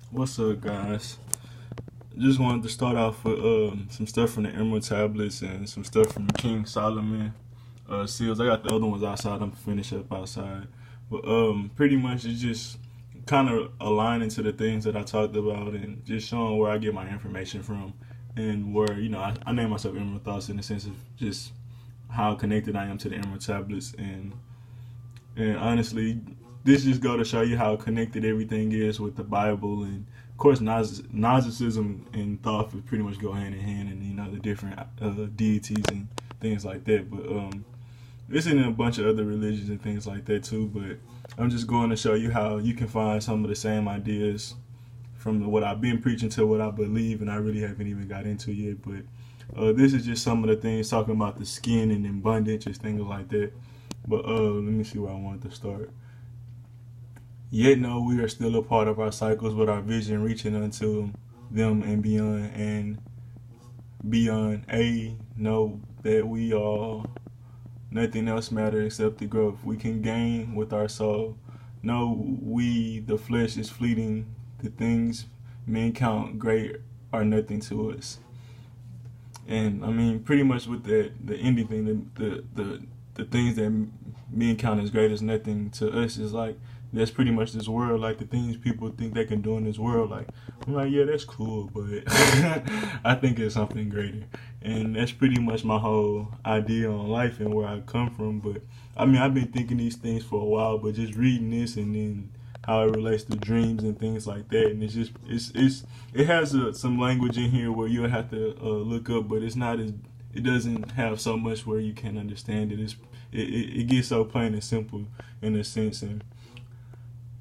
What's up, guys? Just wanted to start off with some stuff from the Emerald Tablets and some stuff from King Solomon seals. I got the other ones outside. I'm finish up outside, but pretty much it's just kind of aligning to the things that I talked about and just showing where I get my information from and where I name myself Emerald Thoughts in the sense of just how connected I am to the Emerald Tablets and honestly, this just go to show you how connected everything is with the Bible, and of course, Gnosticism and thought pretty much go hand in hand, and the different deities and things like that. But it's in a bunch of other religions and things like that too. But I'm just going to show you how you can find some of the same ideas from what I've been preaching to what I believe, and I really haven't even got into yet. But this is just some of the things talking about the skin and abundance, just things like that. But let me see where I want to start. Yet no, we are still a part of our cycles, with our vision reaching unto them and beyond. And beyond, know that we all, nothing else matters except the growth we can gain with our soul. No, the flesh is fleeting. The things men count great are nothing to us. And I mean, pretty much with the ending thing, the things that men count as great as nothing to us is like that's pretty much this world. Like the things people think they can do in this world, like I'm like, yeah, that's cool, but I think it's something greater, and that's pretty much my whole idea on life and where I come from. But I mean, I've been thinking these things for a while, but just reading this and then how it relates to dreams and things like that, and it has some language in here where you'll have to look up, but it's not as it doesn't have so much where you can't understand it. It gets so plain and simple in a sense. And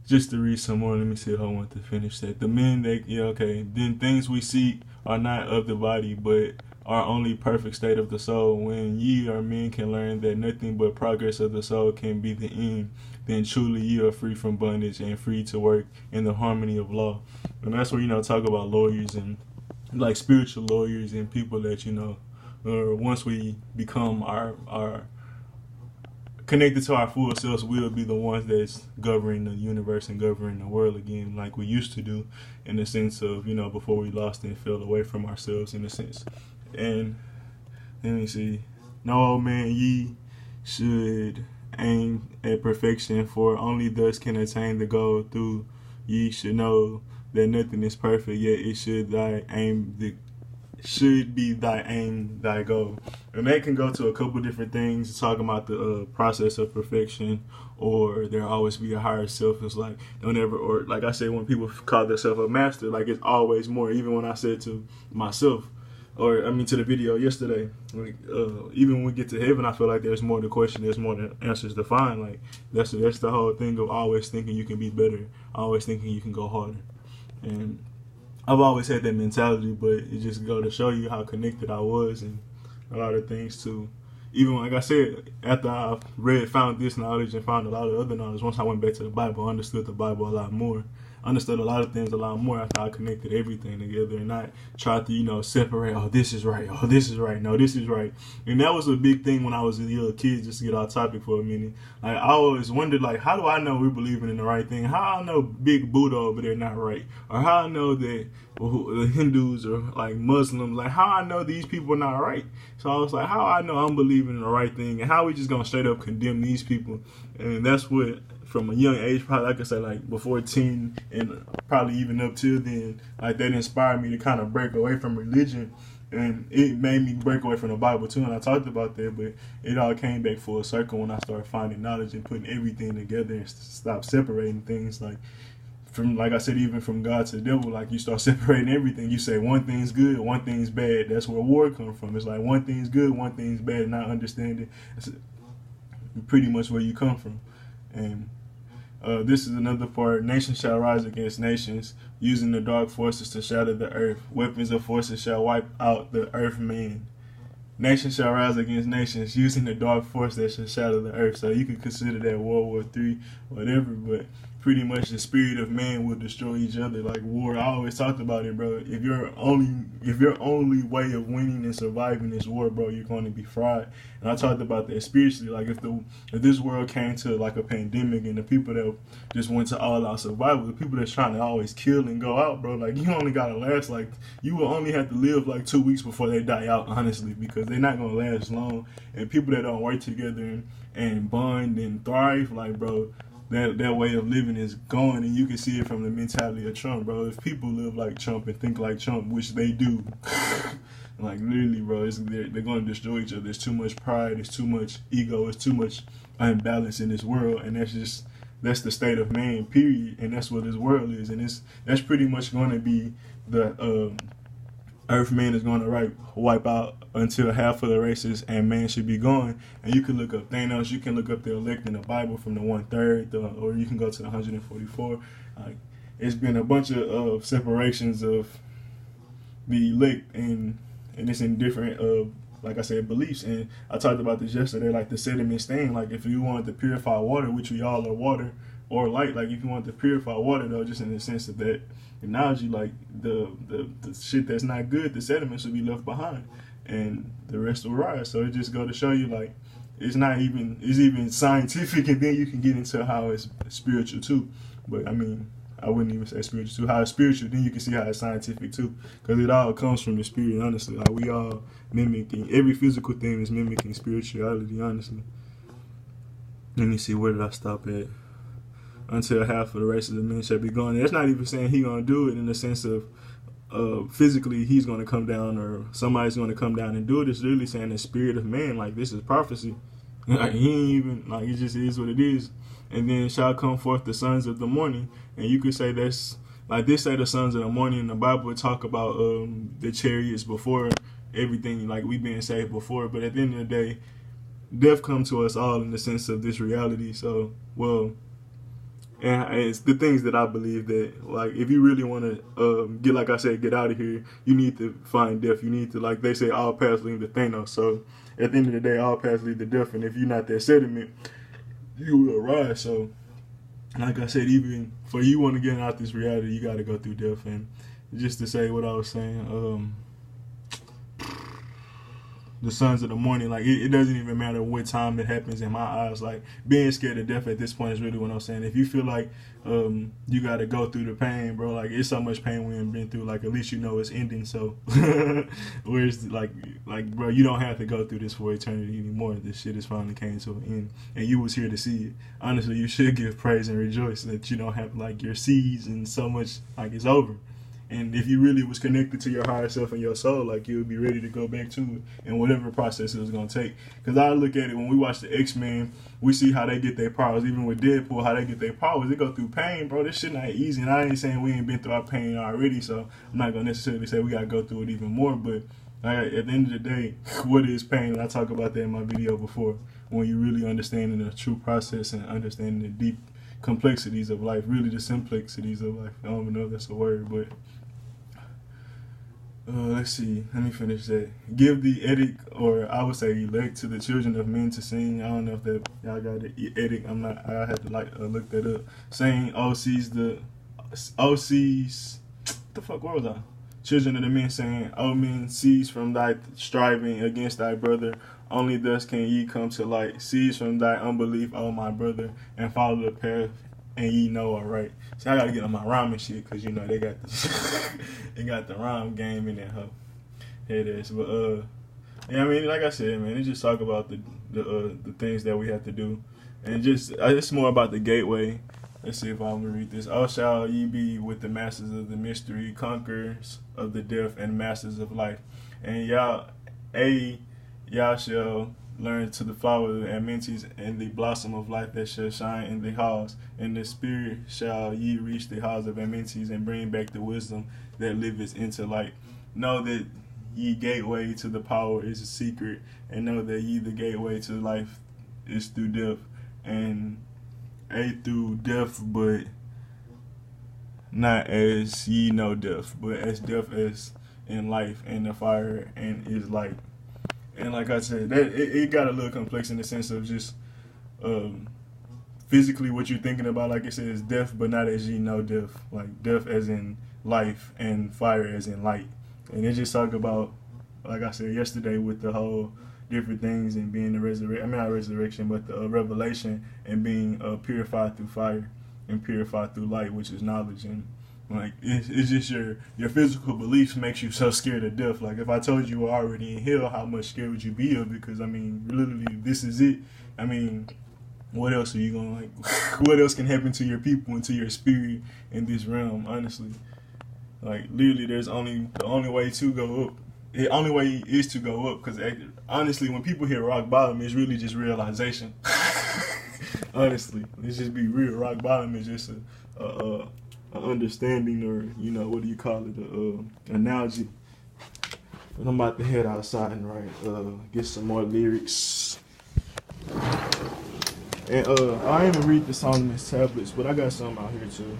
just to read some more, let me see if I want to finish that. The men that, yeah, okay. Then things we seek are not of the body, but are only perfect state of the soul. When ye are men can learn that nothing but progress of the soul can be the end, then truly ye are free from bondage and free to work in the harmony of law. And that's where, talk about lawyers and like spiritual lawyers and people that, once we become our connected to our full selves, we'll be the ones that's governing the universe and governing the world again, like we used to do, in the sense of before we lost and fell away from ourselves, in a sense. And let me see. No, man, ye should aim at perfection, for only thus can attain the goal. Through ye should know that nothing is perfect, yet it should be thy aim, thy goal. And that can go to a couple different things, talking about the process of perfection, or there always be a higher self. It's like, don't ever, or like I say, when people call themselves a master, like it's always more. Even when I said to myself, or I mean to the video yesterday, like even when we get to heaven, I feel like there's more to question, there's more answers to find. Like that's the whole thing of always thinking you can be better, always thinking you can go harder. And I've always had that mentality, but it just go to show you how connected I was and a lot of things too. Even like I said, after I found this knowledge and found a lot of other knowledge, once I went back to the Bible, I understood the Bible a lot more. I understood a lot of things a lot more after I connected everything together and not tried to, separate, oh, this is right, oh, this is right, no, this is right. And that was a big thing when I was a little kid, just to get off topic for a minute. Like, I always wondered, like, how do I know we're believing in the right thing? How I know Big Buddha over there not right? Or how I know that the Hindus or like Muslims, like how I know these people are not right? So I was like, how I know I'm believing in the right thing, and how we just gonna straight up condemn these people? And that's what, from a young age, probably like I said, like before teen and probably even up till then, like that inspired me to kind of break away from religion, and it made me break away from the Bible too. And I talked about that, but it all came back full circle when I started finding knowledge and putting everything together and stop separating things. Like from, like I said, even from God to the devil, like you start separating everything. You say one thing's good, one thing's bad. That's where war comes from. It's like one thing's good, one thing's bad, and not understanding. It's pretty much where you come from. And this is another part. Nations shall rise against nations, using the dark forces to shatter the earth. Weapons of forces shall wipe out the earth man. Nation shall rise against nations, using the dark force that shall shatter the earth. So you could consider that World War III, whatever. But pretty much the spirit of man will destroy each other. Like war, I always talked about it, bro. If your only way of winning and surviving is war, bro, you're going to be fried. And I talked about that spiritually. Like if this world came to like a pandemic and the people that just went to all out survival, the people that's trying to always kill and go out, bro, like you only gotta last like you will only have to live like 2 weeks before they die out, honestly, because they're not gonna last long. And people that don't work together and bond and thrive, like bro, that way of living is gone, and you can see it from the mentality of Trump, bro. If people live like Trump and think like Trump, which they do, like literally, bro, they're going to destroy each other. There's too much pride, there's too much ego, there's too much unbalance in this world, and that's the state of man, period. And that's what this world is, and that's pretty much going to be the Earth man is going to wipe out until half of the races and man should be gone. And you can look up Thanos, you can look up the elect in the Bible from the 1/3, or you can go to the 144. It's been a bunch of separations of the elect, and it's in different, like I said, beliefs. And I talked about this yesterday, like the sediment stain. Like if you wanted to purify water, which we all are water or light, like if you want to purify water, though, just in the sense of that analogy, like the shit that's not good, the sediment should be left behind, and the rest will rise. So it just go to show you, like it's even scientific, and then you can get into how it's spiritual too. But I mean, I wouldn't even say spiritual too. How it's spiritual, then you can see how it's scientific too, because it all comes from the spirit. Honestly, like we all mimicking, every physical thing is mimicking spirituality. Honestly, let me see, where did I stop at? Until half of the race of the men shall be gone. That's not even saying he's gonna do it in the sense of physically he's gonna come down or somebody's gonna come down and do it. It's literally saying the spirit of man, like this is prophecy. Like he ain't even, like it just is what it is. And then shall come forth the sons of the morning, and you could say that's like this say the sons of the morning in the Bible talk about the chariots before everything, like we being saved before. But at the end of the day, death come to us all in the sense of this reality. So and it's the things that I believe that, like, if you really want to get, like I said, get out of here, you need to find death. You need to, like they say, all paths lead to Thanos. So at the end of the day, all paths lead to death. And if you're not that sediment, you will rise. So, like I said, even for you want to get out this reality, you got to go through death. And just to say what I was saying, the sons of the morning, like it doesn't even matter what time it happens in my eyes. Like being scared of death at this point is really what I'm saying. If you feel like you got to go through the pain, bro, like it's so much pain we ain't been through, like at least you know it's ending. So where's like bro, you don't have to go through this for eternity anymore. This shit has finally came to an end, and you was here to see it. Honestly, you should give praise and rejoice that you don't have like your seeds and so much, like it's over. And if you really was connected to your higher self and your soul, like you would be ready to go back to it and whatever process it was going to take. Because I look at it, when we watch the X-Men, we see how they get their powers. Even with Deadpool, how they get their powers. They go through pain, bro. This shit not easy. And I ain't saying we ain't been through our pain already, so I'm not going to necessarily say we got to go through it even more. But at the end of the day, what is pain? And I talk about that in my video before. When you really understanding the true process and understanding the deep complexities of life, really the simplexities of life. I don't even know if that's a word, but let's see. Let me finish that. Give the edict, or I would say elect, to the children of men to sing. I don't know if that y'all got the edict. I'm not. I had to look that up. Saying, "Oh, sees the, oh sees." What the fuck? Where was I? Children of the men saying, "O men, cease from thy striving against thy brother. Only thus can ye come to light. Cease from thy unbelief, O my brother, and follow the path, and ye know are right." See, I gotta get on my rhyming shit, because you know they got the they got the rhyme game in there, huh? It is. But yeah, I mean, like I said, man, it just talk about the things that we have to do, and just it's more about the gateway. Let's see if I'm gonna read this. "Oh, shall ye be with the masters of the mystery, conquerors of the death, and masters of life, and y'all shall learn to the flower of the amenities and the blossom of life that shall shine in the halls. In the spirit shall ye reach the halls of amenities and bring back the wisdom that liveth into light. Know that ye gateway to the power is a secret, and know that ye the gateway to life is through death, and through death, but not as ye know death, but as death as in life, and the fire and is light." And like I said, that it got a little complex in the sense of just physically what you're thinking about, like it says, death, but not as ye know death. Like death as in life and fire as in light. And it just talk about, like I said yesterday, with the whole different things and being the resurrection. I mean, not resurrection, but the revelation and being purified through fire and purified through light, which is knowledge. And like it's just your physical beliefs makes you so scared of death. Like if I told you were already in hell, how much scared would you be of? Because I mean, literally, this is it. I mean, what else are you gonna like? What else can happen to your people and to your spirit in this realm? Honestly, like literally, the only way to go up. The only way is to go up. Because honestly, when people hear rock bottom, it's really just realization. Honestly, let's just be real. Rock bottom is just a understanding, or what do you call it? Analogy. But I'm about to head outside and get some more lyrics. And I ain't even read the Solomon's tablets, but I got some out here too.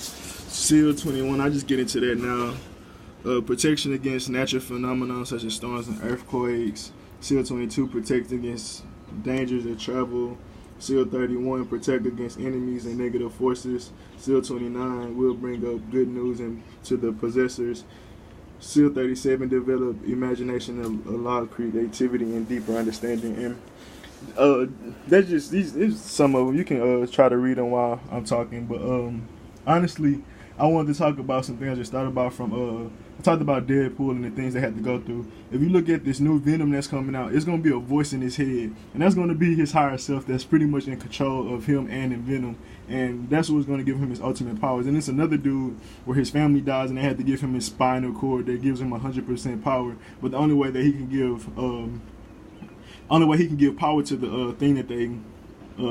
Seal 21. I just get into that now. Protection against natural phenomena such as storms and earthquakes. Seal 22. Protect against dangers of travel. Seal 31. Protect against enemies and negative forces. Seal 29. Will bring up good news to the possessors. Seal 37. Develop imagination, allow creativity and deeper understanding. And that's just these some of them. You can try to read them while I'm talking. But honestly, I wanted to talk about some things I just thought about from I talked about Deadpool and the things they had to go through. If you look at this new Venom that's coming out, it's going to be a voice in his head. And that's going to be his higher self that's pretty much in control of him and in Venom. And that's what's going to give him his ultimate powers. And it's another dude where his family dies and they had to give him his spinal cord that gives him 100% power. But the only way that he can give power to the thing that they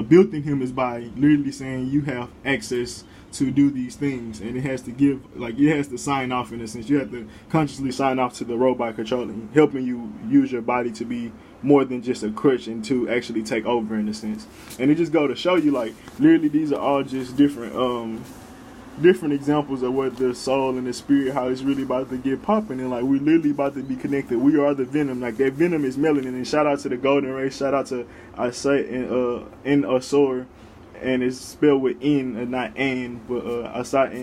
built in him is by literally saying you have access to do these things, and it has to sign off in a sense. You have to consciously sign off to the robot controlling, helping you use your body to be more than just a crutch and to actually take over in a sense. And it just go to show you, like, literally these are all just different examples of what the soul and the spirit, how it's really about to get popping, and like we're literally about to be connected. We are the Venom. Like that Venom is melanin. And shout out to the Golden Race. Shout out to Isaiah and Asor. And it's spelled with N and not An, but Asai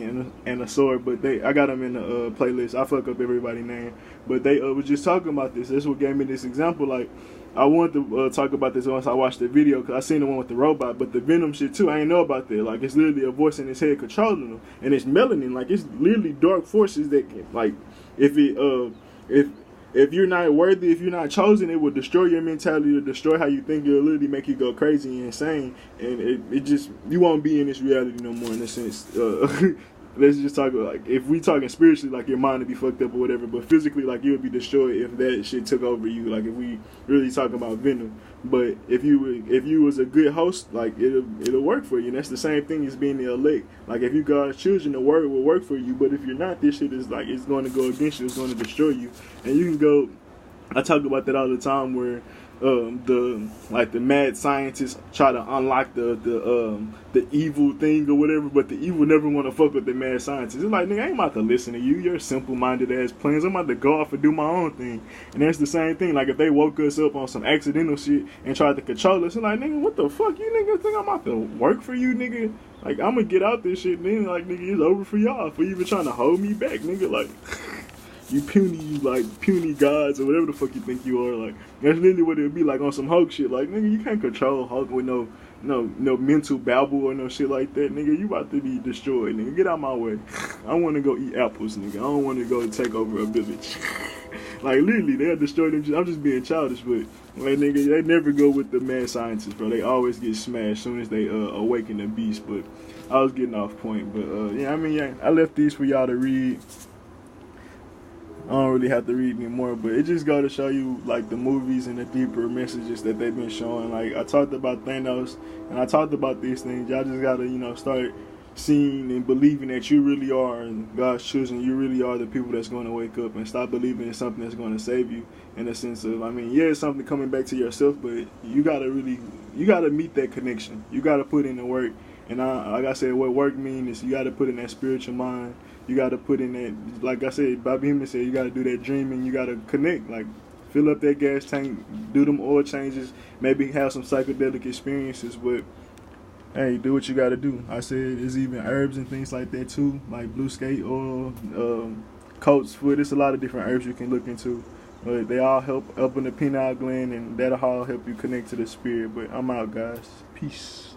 and Asor. But I got them in the playlist. I fuck up everybody's name, but they was just talking about this. That's what gave me this example. Like I wanted to talk about this once I watched the video, because I seen the one with the robot, but the Venom shit too. I ain't know about that. Like it's literally a voice in his head controlling him, and it's melanin. Like it's literally dark forces that can, like if you're not worthy, if you're not chosen, it will destroy your mentality, to destroy how you think. It'll literally make you go crazy and insane, and it just, you won't be in this reality no more in a sense. Let's just talk about, like, if we talking spiritually, like your mind would be fucked up or whatever, but physically, like, you would be destroyed if that shit took over you. Like if we really talking about Venom. But if you was a good host, like it'll work for you. And that's the same thing as being the elect. Like if you God's children, the word will work for you. But if you're not, this shit is like, it's going to go against you. It's going to destroy you. And you can go. I talk about that all the time, where the mad scientists try to unlock the evil thing or whatever, but the evil never want to fuck with the mad scientists. It's like, nigga, I ain't about to listen to you. You're simple-minded ass plans. I'm about to go off and do my own thing. And that's the same thing. Like if they woke us up on some accidental shit and tried to control us, and like, nigga, what the fuck, you niggas think I'm about to work for you, nigga? Like I'm gonna get out this shit, then like, nigga, it's over for y'all for even trying to hold me back, nigga. Like you puny gods or whatever the fuck you think you are. Like that's literally what it would be like on some Hulk shit. Like, nigga, you can't control Hulk with no mental babble or no shit like that, nigga. You about to be destroyed, nigga. Get out my way. I want to go eat apples, nigga. I don't want to go take over a village. Like literally, they'll destroy them. I'm just being childish, but like, nigga, they never go with the mad scientists, bro. They always get smashed as soon as they awaken the beast. But I was getting off point. But yeah, I mean, yeah, I left these for y'all to read. I don't really have to read anymore, but it just go to show you, like, the movies and the deeper messages that they've been showing. Like, I talked about Thanos, and I talked about these things. Y'all just gotta, start seeing and believing that you really are God's children. You really are the people that's going to wake up, and stop believing in something that's going to save you, in a sense of, I mean, yeah, it's something coming back to yourself, but you gotta meet that connection. You gotta put in the work. And like I said, what work means is you got to put in that spiritual mind. You got to put in that, like I said, Bobby Hemmings said, you got to do that dreaming. You got to connect. Like, fill up that gas tank, do them oil changes, maybe have some psychedelic experiences. But hey, do what you got to do. I said there's even herbs and things like that too, like blue skate oil, coats foot. There's a lot of different herbs you can look into. But they all help up in the pineal gland, and that'll all help you connect to the spirit. But I'm out, guys. Peace.